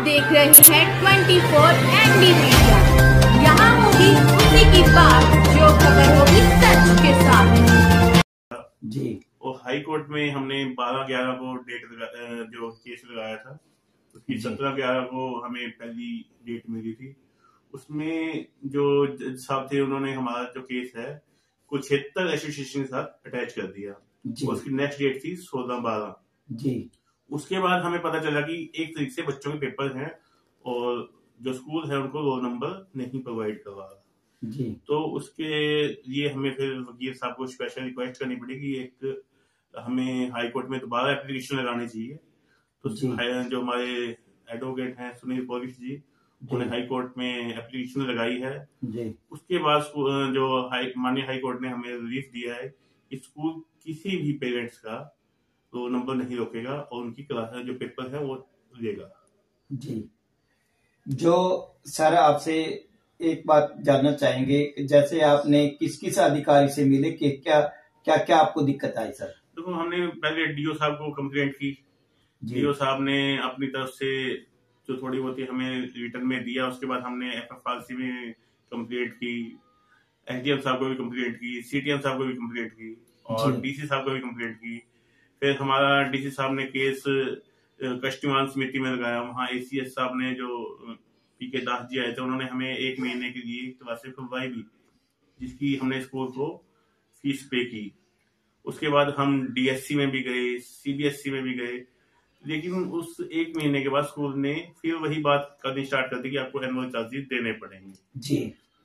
देख रहे हैं 24 ND मीडिया। यहाँ होगी उसी की बात जो खबर होगी सच के साथ। जी। और हाई कोर्ट में हमने 12/11 को डेट जो केस लगाया था, उसकी 17/11 को हमें पहली डेट मिली थी। उसमें जो जज साहब थे उन्होंने हमारा जो केस है को 76 एसोसिएशन के साथ अटैच कर दिया। उसकी नेक्स्ट डेट थी 16/12 जी। उसके बाद हमें पता चला कि 1 तारीख से बच्चों के पेपर हैं और जो स्कूल है उनको रोल नंबर नहीं प्रोवाइड करवा रहा जी। तो उसके लिए हमें फिर वकील साहब को स्पेशल रिक्वेस्ट करनी पड़ेगी। एक हमें हाई कोर्ट में दोबारा एप्लीकेशन लगानी चाहिए। तो जो हमारे एडवोकेट हैं सुनील पॉलिश जी, उन्होंने हाई कोर्ट में एप्लीकेशन लगाई है जी। उसके बाद जो माननीय हाई कोर्ट ने हमें रिलीफ दिया है कि स्कूल किसी भी पेरेंट्स का रोल नंबर नहीं रोकेगा और उनकी क्लास जो पेपर है वो लेगा। जी। जो सर आपसे एक बात जानना चाहेंगे, जैसे आपने किस किस अधिकारी से मिले कि क्या क्या क्या आपको दिक्कत आई सर? देखो, हमने पहले डीओ साहब को कंप्लेंट की। डीओ साहब ने अपनी तरफ से जो थोड़ी बहुत हमें रिटर्न में दिया। उसके बाद हमने FFRC में कंप्लेंट की, SDM साहब को भी कंप्लेंट की, CTM साहब को भी कंप्लेंट की और DC साहब को भी कंप्लेंट की। फिर हमारा DC साहब ने केस कष्टवान समिति में लगाया। वहाँ ACS साहब ने जो PK दास जी आए थे उन्होंने हमें 1 महीने के लिए क्लासेस खुलवाई भी, जिसकी हमने स्कूल को फीस पे की। उसके बाद हम DSC में भी गए, CBSC में भी गए, लेकिन उस 1 महीने के बाद स्कूल ने फिर वही बात करनी स्टार्ट कर दी कि आपको एनुअल चार्जेस देने पड़ेंगे जी।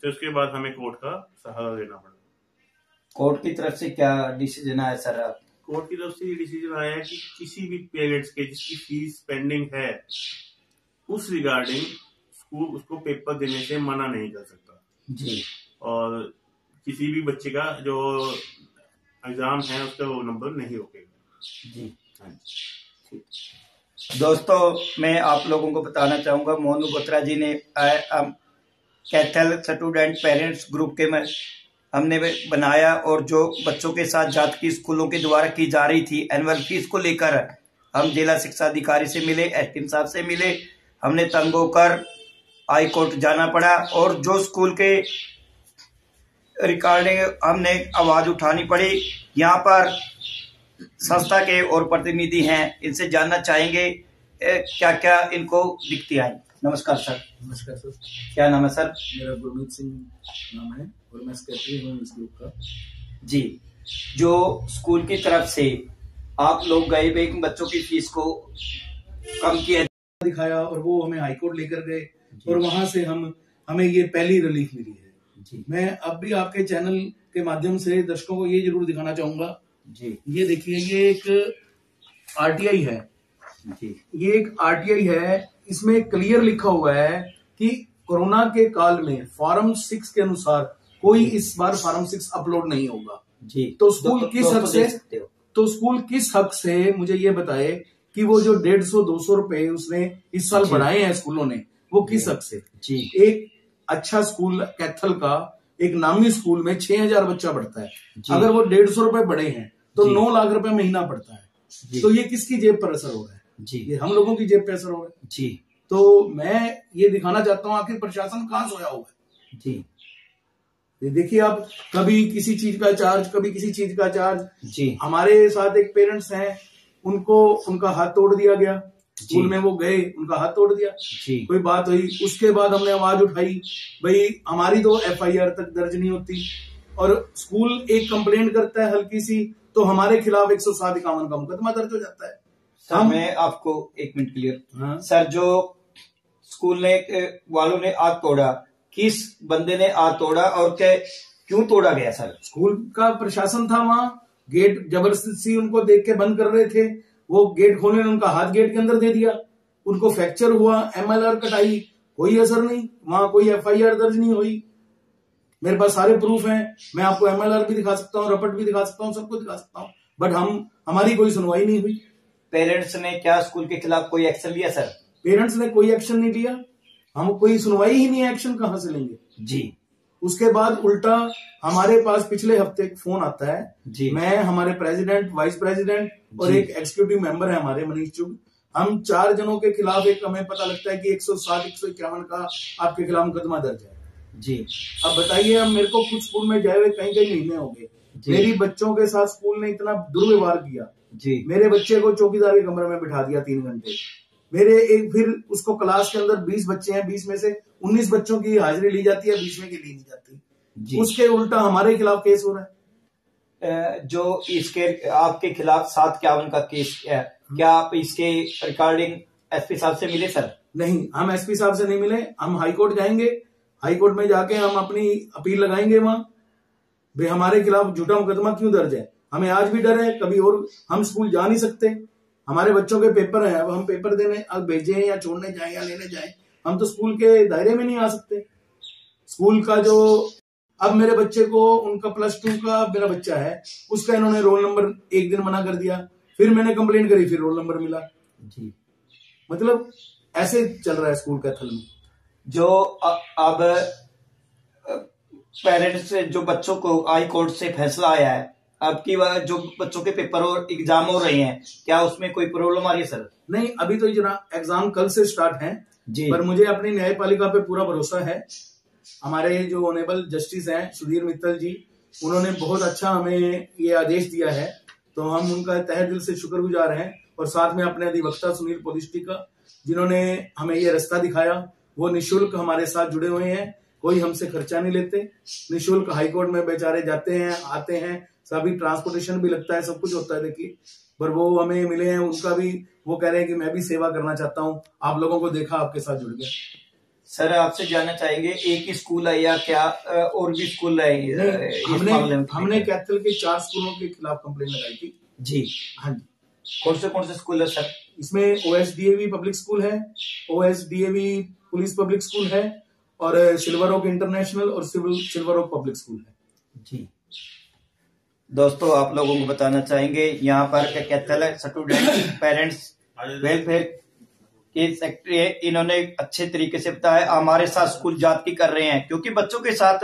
तो उसके बाद हमें कोर्ट का सहारा लेना पड़ा। कोर्ट की तरफ से क्या डिसीजन आया सर? कोर्ट की तरफ से ये डिसीजन आया है कि किसी भी पेरेंट्स के जिसकी फीस पेंडिंग है उस रिगार्डिंग स्कूल उसको पेपर देने से मना नहीं कर सकता जी। और किसी भी बच्चे का जो एग्जाम है उसका रोल नंबर नहीं रोकेगा जी। हाँ जी। दोस्तों, मैं आप लोगों को बताना चाहूंगा, मोनू बोत्रा जी ने कैथल स्टूडेंट पेरेंट्स ग्रुप के में हमने बनाया और जो बच्चों के साथ जात की स्कूलों के द्वारा की जा रही थी एनुअल फीस को लेकर हम जिला शिक्षा अधिकारी से मिले, SDM साहब से मिले। हमने तंग होकर हाई कोर्ट जाना पड़ा और जो स्कूल के रिकॉर्डिंग हमने आवाज उठानी पड़ी। यहाँ पर संस्था के और प्रतिनिधि हैं, इनसे जानना चाहेंगे क्या क्या इनको दिक्कतें आई। नमस्कार सर। नमस्कार सर। क्या नाम है सर? मेरा गुरमीत सिंह नाम है और मैं सेक्रेटरी हूँ इस ग्रुप का। जी। जो स्कूल की तरफ से आप लोग गए बच्चों की फीस को कम किया दिखाया और वो हमें हाई कोर्ट लेकर गए और वहां से हमें ये पहली रिलीफ मिली है जी। मैं अब भी आपके चैनल के माध्यम से दर्शकों को ये जरूर दिखाना चाहूंगा जी। ये देखिए, ये एक RTI है जी। ये एक RTI है, इसमें क्लियर लिखा हुआ है कि कोरोना के काल में फॉर्म 6 के अनुसार कोई इस बार फॉर्म 6 अपलोड नहीं होगा जी। तो स्कूल किस हक से मुझे ये बताए कि वो जो 150-200 रुपए उसने इस साल बढ़ाए हैं स्कूलों ने, वो किस हक से जी। एक अच्छा स्कूल कैथल का एक नामी स्कूल में 6000 बच्चा पढ़ता है, अगर वो 150 रुपए बढ़े हैं तो 9 लाख रुपए महीना पड़ता है। तो ये किसकी जेब पर असर हो रहा है जी? ये हम लोगों की जेब पे असर हो रहा है जी। तो मैं ये दिखाना चाहता हूँ आखिर प्रशासन कहाँ सोया हुआ है जी। ये देखिए आप, कभी किसी चीज का चार्ज, कभी किसी चीज का चार्ज जी। हमारे साथ एक पेरेंट्स हैं, उनको उनका हाथ तोड़ दिया गया स्कूल में, वो गए उनका हाथ तोड़ दिया जी। कोई बात हुई, उसके बाद हमने आवाज उठाई, भाई हमारी तो FIR तक दर्ज नहीं होती और स्कूल एक कंप्लेंट करता है हल्की सी तो हमारे खिलाफ 107-51 का मुकदमा दर्ज हो जाता है। सर मैं आपको 1 मिनट क्लियर सर, जो स्कूल ने वालों ने हाथ तोड़ा, किस बंदे ने हाथ तोड़ा और क्यों तोड़ा गया सर? स्कूल का प्रशासन था वहाँ, गेट जबरदस्ती उनको देख के बंद कर रहे थे, वो गेट खोलने ने उनका हाथ गेट के अंदर दे दिया, उनको फ्रैक्चर हुआ, MLR कटाई, कोई असर नहीं, वहां कोई FIR दर्ज नहीं हुई। मेरे पास सारे प्रूफ हैं, मैं आपको MLR भी दिखा सकता हूँ, रपट भी दिखा सकता हूँ, सबको दिखा सकता हूँ, बट हमारी कोई सुनवाई नहीं हुई। पेरेंट्स ने क्या स्कूल के खिलाफ कोई एक्शन लिया सर? पेरेंट्स ने कोई एक्शन नहीं लिया, हम कोई सुनवाई ही नहीं है, एक्शन कहाँ से लेंगे जी। उसके बाद उल्टा हमारे पास पिछले हफ्ते फोन आता है जी। मैं, हमारे प्रेसिडेंट, वाइस प्रेसिडेंट और एक एग्जीक्यूटिव मेंबर है हमारे, मनीष चुग, हम 4 जनों के खिलाफ एक हमें पता लगता है कि 160 151 का आपके खिलाफ मुकदमा दर्ज है जी। अब बताइए, अब मेरे को कुछ स्कूल में गए हुए कई महीने हो गए, मेरी बच्चों के साथ स्कूल ने इतना दुर्व्यवहार किया जी। मेरे बच्चे को चौकीदार के कमरे में बिठा दिया 3 घंटे। मेरे फिर उसको क्लास के अंदर 20 बच्चे हैं, 20 में से 19 बच्चों की हाजिरी ली जाती है, 20 में की ली नहीं जाती। उसके उल्टा हमारे खिलाफ केस हो रहा है। जो इसके आपके खिलाफ 751 का केस है, क्या आप इसके रिकॉर्डिंग एसपी साहब से मिले सर? नहीं, हम एसपी साहब से नहीं मिले। हम हाई कोर्ट जाएंगे, हाई कोर्ट में जाके हम अपनी अपील लगाएंगे वहां, भाई हमारे खिलाफ झूठा मुकदमा क्यों दर्ज है। हमें आज भी डर है, कभी और हम स्कूल जा नहीं सकते, हमारे बच्चों के पेपर हैं, अब हम पेपर देने अब भेजे या छोड़ने जाए या लेने जाए, हम तो स्कूल के दायरे में नहीं आ सकते। स्कूल का जो अब मेरे बच्चे को उनका +2 का मेरा बच्चा है, उसका इन्होंने रोल नंबर एक दिन मना कर दिया, फिर मैंने कंप्लेंट करी, फिर रोल नंबर मिला जी। मतलब ऐसे चल रहा है स्कूल का थल में। जो अब पेरेंट्स जो बच्चों को हाई कोर्ट से फैसला आया है, आपकी जो बच्चों के पेपर और एग्जाम हो रहे हैं, क्या उसमें कोई प्रॉब्लम आ रही है सर? नहीं, अभी तो जरा एग्जाम कल से स्टार्ट है जी। पर मुझे अपनी न्यायपालिका पे पूरा भरोसा है। हमारे जो ऑनेबल जस्टिस हैं सुधीर मित्तल जी, उन्होंने बहुत अच्छा हमें ये आदेश दिया है, तो हम उनका तहे दिल से शुक्रगुजार हैं। और साथ में अपने अधिवक्ता सुनील पोलिस्टी का, जिन्होंने हमें ये रास्ता दिखाया, वो निःशुल्क हमारे साथ जुड़े हुए हैं, कोई हमसे खर्चा नहीं लेते, निःशुल्क हाईकोर्ट में बेचारे जाते हैं आते हैं, सभी ट्रांसपोर्टेशन भी लगता है, सब कुछ होता है देखिए, पर वो हमें मिले हैं, उनका भी वो कह रहे हैं कि मैं भी सेवा करना चाहता हूँ, आप लोगों को देखा आपके साथ जुड़ गया। सर आपसे जानना चाहेंगे, एक ही स्कूल है या क्या और भी स्कूल है? हमने कैथल के 4 स्कूलों के खिलाफ कंप्लेंट लगाई थी जी। हाँ जी, कौन से स्कूल है सर? इसमें OSDAV पब्लिक स्कूल है, OSDAV पुलिस पब्लिक स्कूल है, और सिल्वर ओक इंटरनेशनल और सिल्वर ओक पब्लिक स्कूल है जी। दोस्तों आप लोगों को बताना चाहेंगे, यहाँ पर कैथल स्टूडेंट पेरेंट्स वेलफेयर के सेक्रेटरी है, इन्होंने अच्छे तरीके से बताया, हमारे साथ स्कूल जाती कर रहे हैं, क्योंकि बच्चों के साथ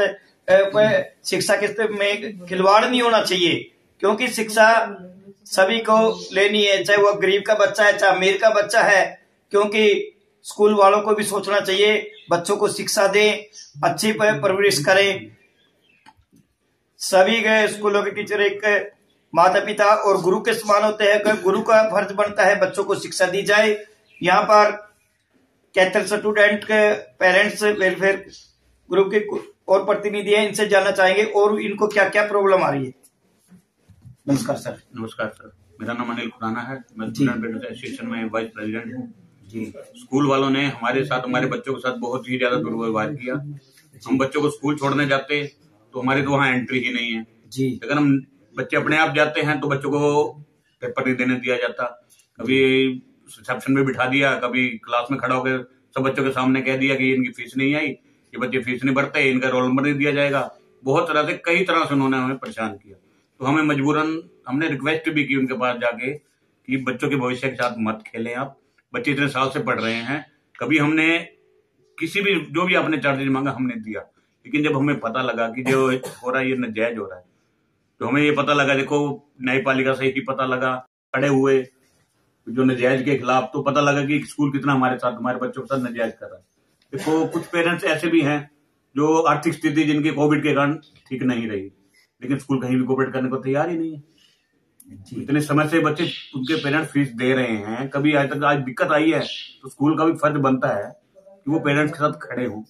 शिक्षा के में खिलवाड़ नहीं होना चाहिए, क्योंकि शिक्षा सभी को लेनी है, चाहे वो गरीब का बच्चा है चाहे अमीर का बच्चा है, क्योंकि स्कूल वालों को भी सोचना चाहिए, बच्चों को शिक्षा दें, अच्छी परवरिश करें। सभी स्कूलों के टीचर एक माता पिता और गुरु के समान होते हैं, गुरु का फर्ज बनता है बच्चों को शिक्षा दी जाए। यहाँ पर कैथल स्टूडेंट के पेरेंट्स वेलफेयर ग्रुप के और प्रतिनिधि हैं, इनसे जानना चाहेंगे और इनको क्या क्या प्रॉब्लम आ रही है। नमस्कार सर। नमस्कार सर, मेरा नाम अनिल खुराना है, मैं स्टूडेंट वेलफेयर एसोसिएशन में वाइस प्रेसिडेंट हूँ जी। स्कूल वालों ने हमारे साथ, हमारे बच्चों के साथ बहुत ही ज्यादा दुर्व्यवहार किया। हम बच्चों को स्कूल छोड़ने जाते तो हमारी तो वहाँ एंट्री ही नहीं है जी। अगर हम बच्चे अपने आप जाते हैं तो बच्चों को पेपर नहीं देने दिया जाता, कभी रिसेप्शन में बिठा दिया, कभी क्लास में खड़ा होकर सब बच्चों के सामने कह दिया कि इनकी फीस नहीं आई, ये बच्चे फीस नहीं भरते, इनका रोल नंबर नहीं दिया जाएगा। बहुत तरह से कई तरह से उन्होंने हमें परेशान किया, तो हमें मजबूरन हमने रिक्वेस्ट भी की उनके पास जाके कि बच्चों के भविष्य के साथ मत खेलें, आप बच्चे इतने साल से पढ़ रहे हैं। कभी हमने किसी भी जो भी आपने चार्जेज मांगा हमने दिया, लेकिन जब हमें पता लगा कि जो हो रहा है ये नाजायज हो रहा है, तो हमें ये पता लगा, देखो न्यायपालिका से ही पता लगा, खड़े हुए जो नाजायज के खिलाफ, तो पता लगा कि स्कूल कितना हमारे साथ, हमारे बच्चों के साथ नाजायज कर रहा है। देखो कुछ पेरेंट्स ऐसे भी हैं जो आर्थिक स्थिति जिनकी कोविड के कारण ठीक नहीं रही, लेकिन स्कूल कहीं भी कोऑपरेट करने को तैयार ही नहीं है। इतने समय से बच्चे उनके पेरेंट्स फीस दे रहे हैं, कभी आज तक आज दिक्कत आई है, तो स्कूल का भी फर्ज बनता है कि वो पेरेंट्स के साथ खड़े हों।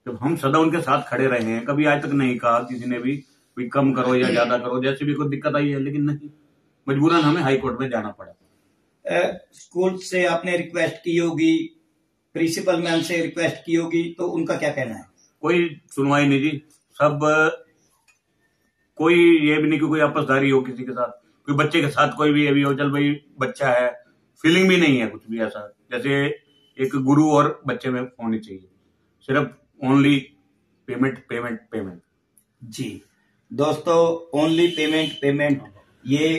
जब हम सदा उनके साथ खड़े रहे हैं, कभी आज तक नहीं कहा किसी ने भी कम करो या ज्यादा करो, जैसे भी कोई दिक्कत आई है, लेकिन नहीं, मजबूरन हमें हाई कोर्ट में जाना पड़ा। स्कूल से आपने रिक्वेस्ट की होगी, प्रिंसिपल मैम से रिक्वेस्ट की होगी, तो उनका क्या कहना है? कोई सुनवाई नहीं जी, सब कोई ये भी नहीं कि कोई आपसदारी हो किसी के साथ, कोई बच्चे के साथ कोई भी अभी हो, चल भाई बच्चा है, फीलिंग भी नहीं है कुछ भी ऐसा, जैसे एक गुरु और बच्चे में होनी चाहिए, सिर्फ ओनली पेमेंट पेमेंट पेमेंट जी। दोस्तों ओनली पेमेंट पेमेंट, ये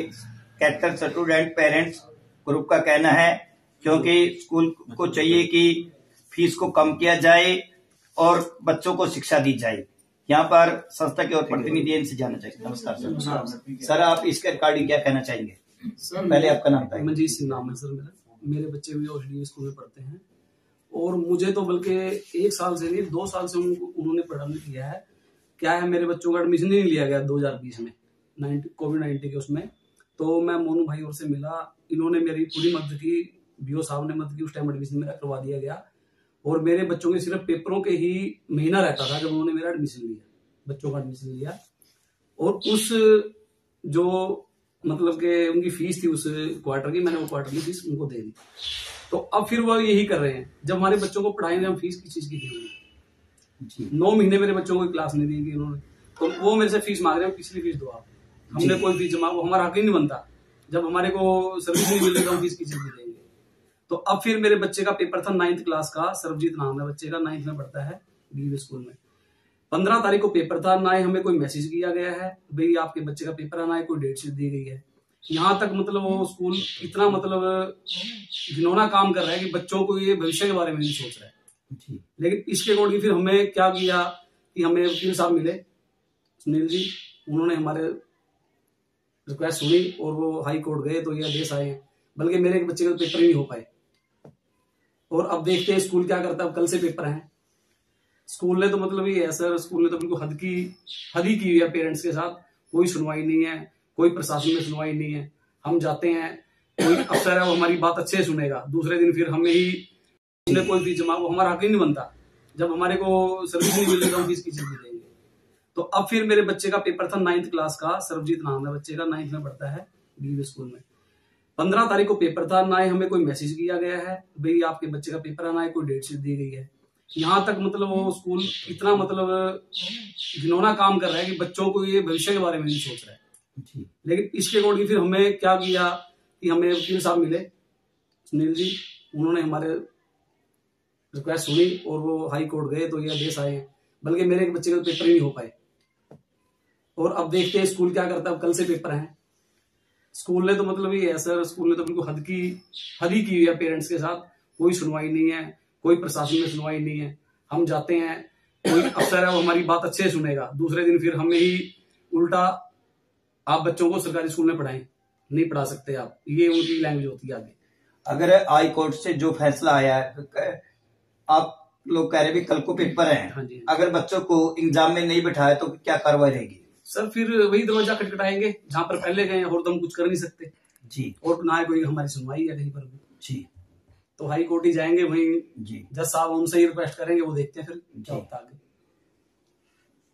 कैथल स्टूडेंट पेरेंट्स ग्रुप का कहना है, क्योंकि स्कूल को चाहिए कि फीस को कम किया जाए और बच्चों को शिक्षा दी जाए। यहाँ पर संस्था के और प्रतिनिधि इनसे जानना चाहिए। नमस्कार सर। सर आप इसके रिगार्डिंग क्या कहना चाहेंगे? सर पहले आपका नाम बताइए। मनजीत सिंह नाम है सर मेरा। मेरे बच्चे भी OCD स्कूल में पढ़ते हैं और मुझे तो बल्कि 1 साल से नहीं 2 साल से उन्होंने प्रारंभ किया है। क्या है, मेरे बच्चों का एडमिशन ही नहीं लिया गया 2020 में कोविड-19 के उसमें। तो मैं मोनू भाई और से मिला, इन्होंने मेरी पूरी मदद की, BO साहब ने मदद की, उस टाइम एडमिशन मेरा करवा दिया गया और मेरे बच्चों के सिर्फ पेपरों के ही महीना रहता था जब उन्होंने मेरा एडमिशन लिया, बच्चों का एडमिशन लिया। और उस जो मतलब कि उनकी फीस थी उस क्वार्टर की, मैंने वो क्वार्टर की फीस उनको दे दी। तो अब फिर वो यही कर रहे हैं, जब हमारे बच्चों को पढ़ाएंगे हम फीस किस चीज की देंगे। 9 महीने मेरे बच्चों को क्लास नहीं दी उन्होंने, तो वो मेरे से फीस मांग रहे हैं, पिछली फीस दो आप। हमने कोई फीस जमा, वो हमारा हक ही नहीं बनता। जब हमारे को सर्विस नहीं मिलेगी हम फीस किस चीज की देंगे। तो अब फिर मेरे बच्चे का पेपर था 9th क्लास का, सरबजीत नाम है बच्चे का, 9th में पढ़ता है BV स्कूल में। 15 तारीख को पेपर था, ना ही हमें कोई मैसेज किया गया है भाई आपके बच्चे का पेपर है, ना ही कोई डेट शीट दी गई है। यहाँ तक मतलब वो स्कूल इतना मतलब घिनौना काम कर रहा है कि बच्चों को ये भविष्य के बारे में नहीं सोच रहा है। लेकिन इसके अकॉर्डिंग फिर हमें क्या किया कि हमें वकील साहब मिले, सुनील जी, उन्होंने हमारे रिक्वेस्ट सुनी और वो हाई कोर्ट गए तो ये आदेश आए हैं। बल्कि मेरे बच्चे के पेपर ही नहीं हो पाए और अब देखते हैं स्कूल क्या करता है। अब कल से पेपर है। स्कूल ने तो मतलब ये है सर, स्कूल ने तो बिल्कुल हद ही की हुई है पेरेंट्स के साथ। कोई सुनवाई नहीं है, कोई प्रशासन में सुनवाई नहीं है। हम जाते हैं, कोई अफसर है वो हमारी बात अच्छे से सुनेगा, दूसरे दिन फिर हमें ही कोई फीस जमा, वो हमारा हक ही नहीं बनता। जब हमारे को सर्विस नहीं मिलेगी हम फीस किस चीज की देंगे। तो अब फिर मेरे बच्चे का पेपर था 9th क्लास का, सरबजीत नाम है बच्चे का, 9th में पढ़ता है BV स्कूल में। 15 तारीख को पेपर था, ना ही हमें कोई मैसेज किया गया है भाई आपके बच्चे का पेपर है, ना ही कोई डेट शीट दी गई है। यहाँ तक मतलब वो स्कूल इतना मतलब घिनौना काम कर रहा है कि बच्चों को ये भविष्य के बारे में नहीं सोच रहा है। लेकिन इसके अकॉर्डिंग फिर हमें क्या किया कि हमें वकील साहब मिले, सुनील जी, उन्होंने हमारे रिक्वेस्ट सुनी और वो हाई कोर्ट गए तो ये आदेश आए हैं। बल्कि मेरे बच्चे के पेपर ही नहीं हो पाए और अब देखते हैं स्कूल क्या करता है। अब कल से पेपर है। स्कूल ने तो मतलब ये है सर, स्कूल ने तो बिल्कुल हद ही की हुई है पेरेंट्स के साथ। कोई सुनवाई नहीं है, कोई प्रशासन में सुनवाई नहीं है। हम जाते हैं, कोई अफसर है वो हमारी बात अच्छे से सुनेगा, दूसरे दिन फिर हमें ही उल्टा आप बच्चों को सरकारी स्कूल में पढ़ाएं, नहीं पढ़ा सकते आप, ये उनकी लैंग्वेज होती है आगे। अगर हाई कोर्ट से जो फैसला आया है, आप लोग कह रहे भी कल को पेपर है, हाँ जी। अगर बच्चों को एग्जाम में नहीं बिठाया तो क्या कार्रवाई रहेगी? सर फिर वही दरवाजा खटखटाएंगे जहां पर पहले गए और तो हम कुछ कर नहीं सकते जी, और ना कोई हमारी सुनवाई है कहीं पर भी जी। तो हाई कोर्ट ही जाएंगे, वहीं जी जज साहब उनसे ही रिक्वेस्ट करेंगे, वो देखते हैं फिर क्या होता है आगे।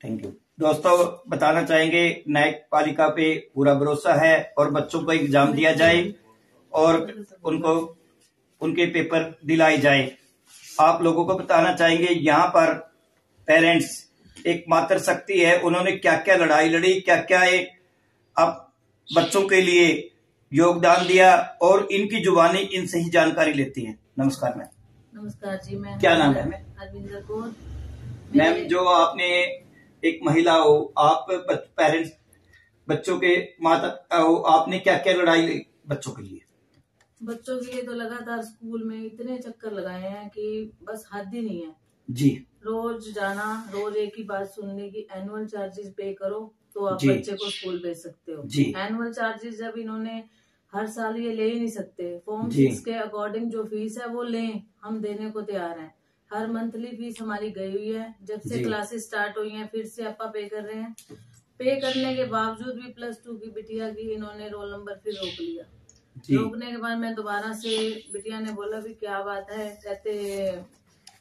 Thank you. दोस्तों बताना चाहेंगे न्यायपालिका पे पूरा भरोसा है और बच्चों को एग्जाम दिया जाए और उनको उनके पेपर दिलाए जाए। आप लोगों को बताना चाहेंगे यहाँ पर पेरेंट्स एक मात्र शक्ति है, उन्होंने क्या क्या लड़ाई लड़ी, क्या क्या अब बच्चों के लिए योगदान दिया और इनकी जुबानी इनसे ही जानकारी लेती है। नमस्कार मैम। नमस्कार जी, मैं क्या नाम है मैम? अरविंदर कौर। मैम, जो आपने एक महिला हो, आप पेरेंट्स बच्चों के माता हो, आपने क्या क्या लड़ाई ली बच्चों के लिए? बच्चों के लिए तो लगातार स्कूल में इतने चक्कर लगाए हैं कि बस हद ही नहीं है जी। रोज जाना, रोज एक ही बात सुनने की, एनुअल चार्जेस पे करो तो आप जी। बच्चे को स्कूल भेज सकते हो। जी। एनुअल चार्जेस जब इन्होंने हर साल ये ले ही नहीं सकते, फॉर्म जी। 6 के अकॉर्डिंग जो फीस है वो लें, हम देने को तैयार हैं। हर मंथली फीस हमारी गई हुई है, जब से जी। क्लासेस स्टार्ट हुई हैं फिर से आपा पे कर रहे हैं। पे करने के बावजूद भी +2 की बिटिया की इन्होंने रोल नंबर फिर रोक लिया। रोकने के बाद मैं दोबारा से, बिटिया ने बोला भी क्या बात है, कहते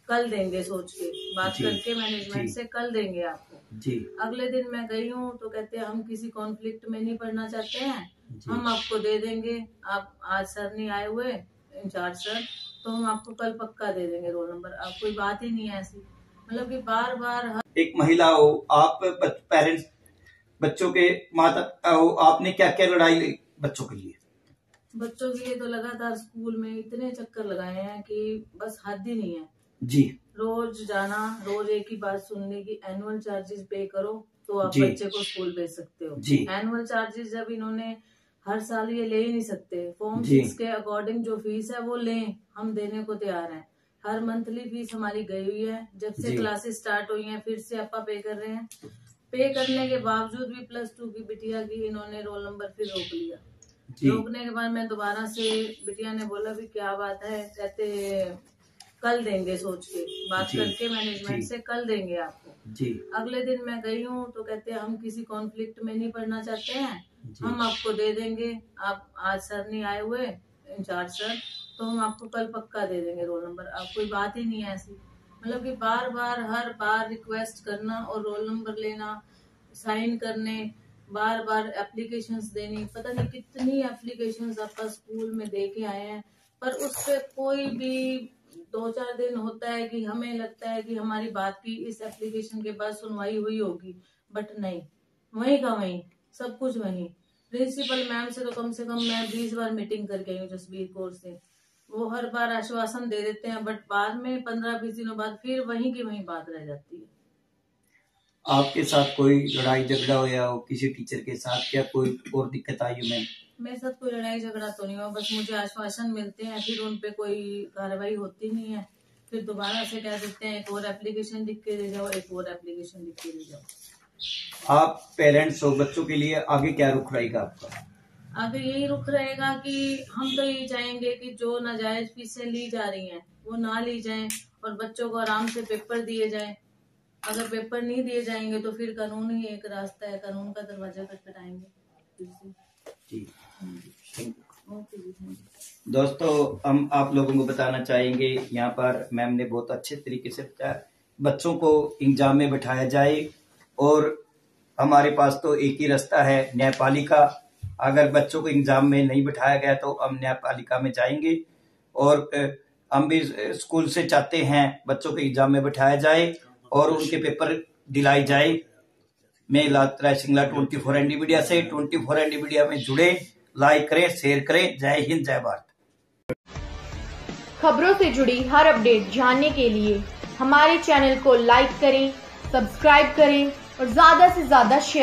कल देंगे, सोच के बात करके मैनेजमेंट से कल देंगे आपको जी। अगले दिन मैं गई हूँ तो कहते हैं हम किसी कॉन्फ्लिक्ट में नहीं पड़ना चाहते हैं, हम आपको दे देंगे। आप आज सर नहीं आए हुए, इंचार्ज सर, तो हम आपको कल पक्का दे देंगे रोल नंबर। अब कोई बात ही नहीं है ऐसी, मतलब कि बार बार एक महिला हो, आप पेरेंट्स बच्चों के माता हो, आपने क्या क्या लड़ाई ली बच्चों के लिए? बच्चों के लिए तो लगातार स्कूल में इतने चक्कर लगाए हैं कि बस हद ही नहीं है जी। रोज जाना, रोज एक ही बात सुनने की, एनुअल चार्जेस पे करो तो आप जी। बच्चे को स्कूल भेज सकते हो। जी। एनुअल चार्जेस जब इन्होंने हर साल ये ले ही नहीं सकते, फॉर्म जी। 6 के अकॉर्डिंग जो फीस है वो लें, हम देने को तैयार हैं। हर मंथली फीस हमारी गई हुई है, जब से जी। क्लासेस स्टार्ट हुई हैं फिर से आपा पे कर रहे हैं। पे करने के बावजूद भी +2 की बिटिया की इन्होंने रोल नंबर फिर रोक लिया। रोकने के बाद मैं दोबारा से, बिटिया ने बोला भी क्या बात है, कहते कल देंगे, सोच के बात करके मैनेजमेंट से कल देंगे आपको। अगले दिन मैं गई हूँ तो कहते हम किसी कॉन्फ्लिक्ट में नहीं पड़ना चाहते हैं, हम आपको दे देंगे। आप आज सर नहीं आए हुए, इंचार्ज सर, तो हम आपको कल पक्का दे देंगे रोल नंबर। अब कोई बात ही नहीं है ऐसी, मतलब कि बार बार हर बार रिक्वेस्ट करना और रोल नंबर लेना, साइन करने, बार बार एप्लीकेशंस देनी, पता नहीं कितनी एप्लीकेशंस आपका स्कूल में दे के आए हैं, पर उस पे कोई भी 2-4 दिन होता है कि हमें लगता है कि हमारी बात की इस एप्लीकेशन के बाद सुनवाई हुई होगी, बट नहीं, वहीं का वहीं, सब कुछ वहीं। प्रिंसिपल मैम से तो कम मैं 20 बार मीटिंग करके आई हूँ जसबीर कौर से, वो हर बार आश्वासन दे देते हैं, बट बाद में 15-20 दिनों बाद फिर वहीं की वहीं बात रह जाती है। आपके साथ कोई लड़ाई झगड़ा हुआ हो किसी टीचर के साथ, क्या कोई और दिक्कत आई है? मेरे साथ कोई लड़ाई झगड़ा तो नहीं हुआ, बस मुझे आश्वासन मिलते हैं, फिर उन पे कोई कार्रवाई होती नहीं है, फिर दोबारा से कह देते हैं एक और एप्लीकेशन लिख के दे जाओ, एक और एप्लीकेशन लिख के दे जाओ। आप पेरेंट्स हो, बच्चों के लिए आगे क्या रुख रहेगा आपका? आगे यही रुख रहेगा कि हम तो यही चाहेंगे कि जो नाजायज फीसें ली जा रही हैं वो ना ली जाएं और बच्चों को आराम से पेपर दिए जाएं। अगर पेपर नहीं दिए जाएंगे तो फिर कानून ही एक रास्ता है, कानून का दरवाजा खटखटाएंगे। दोस्तों, हम आप लोगों को बताना चाहेंगे, यहाँ पर मैम ने बहुत अच्छे तरीके से बताया, बच्चों को एग्जाम में बैठाया जाए और हमारे पास तो एक ही रास्ता है, न्यायपालिका। अगर बच्चों को एग्जाम में नहीं बैठाया गया तो हम न्यायपालिका में जाएंगे और हम भी स्कूल से चाहते हैं बच्चों को एग्जाम में बैठाया जाए और उनके पेपर दिलाई जाए। मैं लातराय सिंगला 24 ND मीडिया से 24 ND मीडिया में जुड़े, लाइक करें, शेयर करें। जय हिंद, जय भारत। खबरों से जुड़ी हर अपडेट जानने के लिए हमारे चैनल को लाइक करें, सब्सक्राइब करें और ज्यादा से ज्यादा शेयर